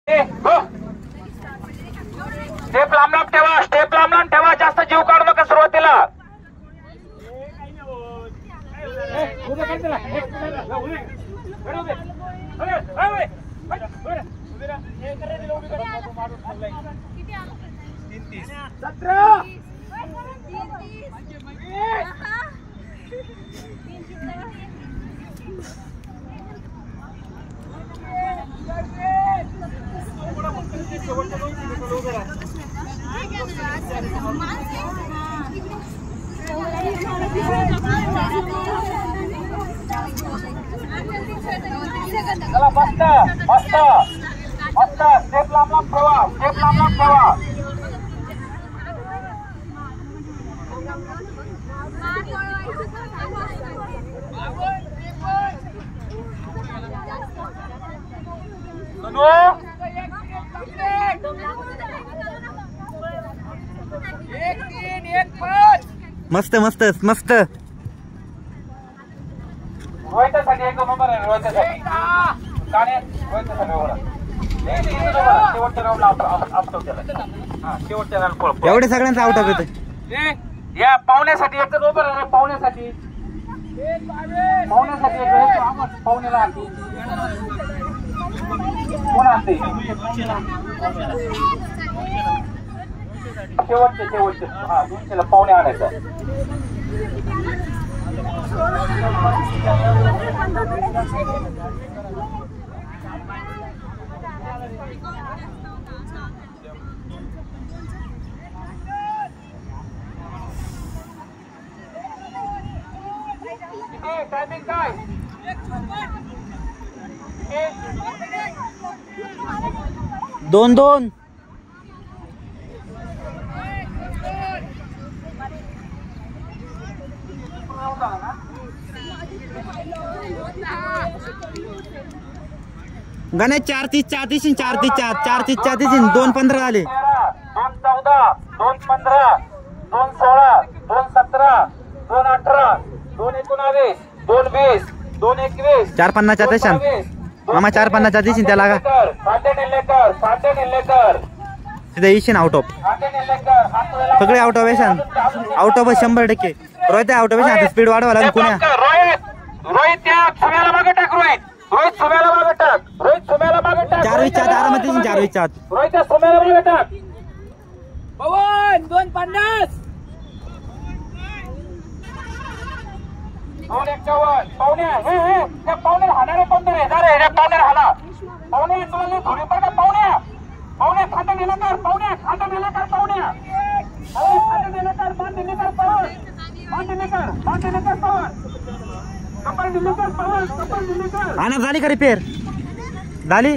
Step लांब ठेवा, step लांब ठेवा, जास्त जीव काढू नका सुरुवातीला. चला मस्त मस्त मस्त, स्टेप लांब ठेवा, स्टेप लांब ठेवा. मस्त मस्त मस्त. रोहितसाठी एक नंबर आहे. रोहितसाठी काने रोहितसाठी ओळख. शेवटच्या राऊंडला शेवटच्या राऊंड एवढे सगळ्यांचं आउट ऑफ येतं. या पाहुण्यासाठी एक नंबर आहे. पाहुण्यासाठी पाहुण्यासाठी पाहुण्याला कोण आणते शेवटचे शेवटचे. हा 200ला पाहुणे आणायचं. टायमिंग काय? 2-2. गणेश 4-30 4-30 4-30 4-30 4-30 2-15 झाले. 2-14 2-15 2-16 2-17 2-18 2-19 2-20 2-21 4-50 देशान मामा 4-50 देशील त्याला का तिथे येशील आउट ऑफ. सगळे आउट ऑफ येशान. Out of 100%. Rohit out of येशान. स्पीड वाढवा लागेल कुण्या. रोहित त्या सुम्याला मागे टाक. रोहित सुम्याला मागे टाक. रोहित सुम्याला मागे टाक. 4-20 आरामात देशील. 4-20 रोहित त्या सुम्याला मागे टाक. पवन 2-50 2-51 पाहुणे. हे हे त्या पाहुण्याला हाणारे कोणते रे? जा रे पाहुण्याला हाणा. पाहुणे तुला थोडी पडा. पाहुण्या पाहुणे खांदा नेला कर. पाहुण्या खांदा नेला कर. पाहुण्या खांदा नेला कर. मान दिली कर. पवन मान दिली कर. मान दिली कर. पवन कपाल दिली कर. पवन कपाल दिली कर. आणा झाली का रिपेअर झाली.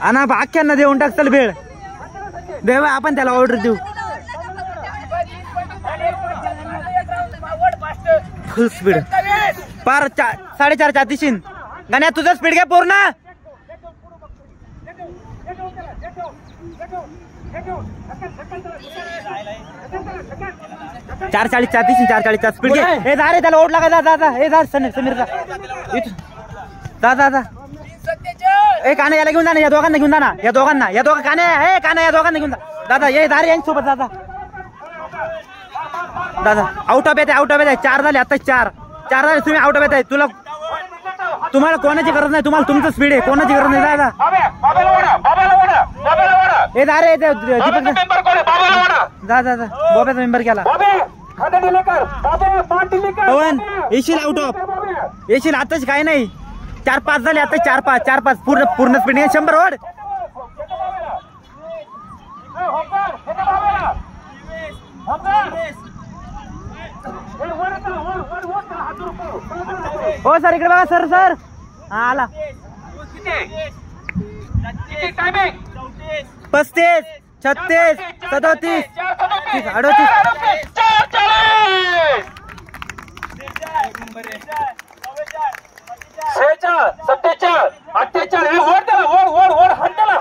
आणा अख्ख्यांना देऊन टाक. चल भेळ देवा आपण त्याला ऑर्डर देऊ. फुल स्पीड पार 4.5 4-3. गाण्या तुझा स्पीड घ्या पूर्ण. 4:40 4-3 4:40 स्पीड घे. हे जा रे त्याला ओढ लागा. जा जा हे जा समीर जा जा जा. ए कान्या याला घेऊन जा ना. या दोघांना घेऊन जा ना. या दोघांना कान्या हे कान्या या दोघांना घेऊन जा. दादा ये दारे यांच्यासोबत दादा. दादा आउट ऑफ येते. आउट ऑफ येते. 4 झाले आता. 4 झाले. तुम्ही आउट ऑफ येत आहे. तुम्हाला कोणाची गरज नाही. तुम्हाला तुमचं स्पीड आहे. कोणाची गरज नाही. दादा हे दारे दीपक जा जा जा. बॉब्याचा मेंबर केला. पवन येशील आउट ऑफ येशील. आताच काय नाही. 4-5 झाले आता. 4-5 पूर्ण स्पीड 100 ओढ. हो सर इकडे बघा. सर हा आला. 35 36 37 38 47 48 ओढ हंडाला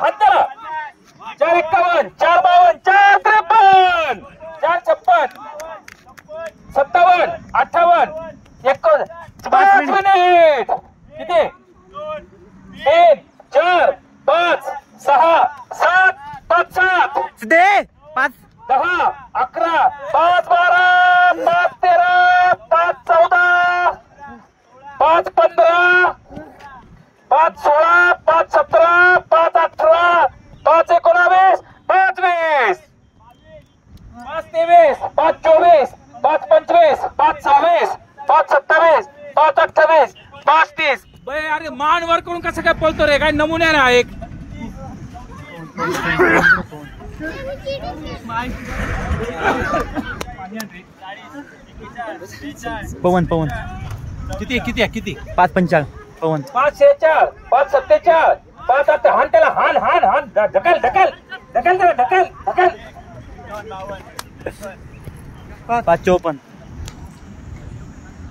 4-51 4-52 4-53 4-56 57 58 51 5 मिनिट किती 3 4 5 6 7 5 7 दे 5 10 11 5 12 5 13 5 14 5 15 5 16 5 17 5 18 5 19 5 20 5 23 5 24 5 25 5 26 5 27 5 28 5 30 बे अरे मान वर करून कसं काय पळतो रे काय नमुना ना एक पवन किती किती किती 5:45 पवन 5 46 5 47 5 8 हान त्याला हान हान हान ढकल ढकल ढकल ढकल ढकल 5:54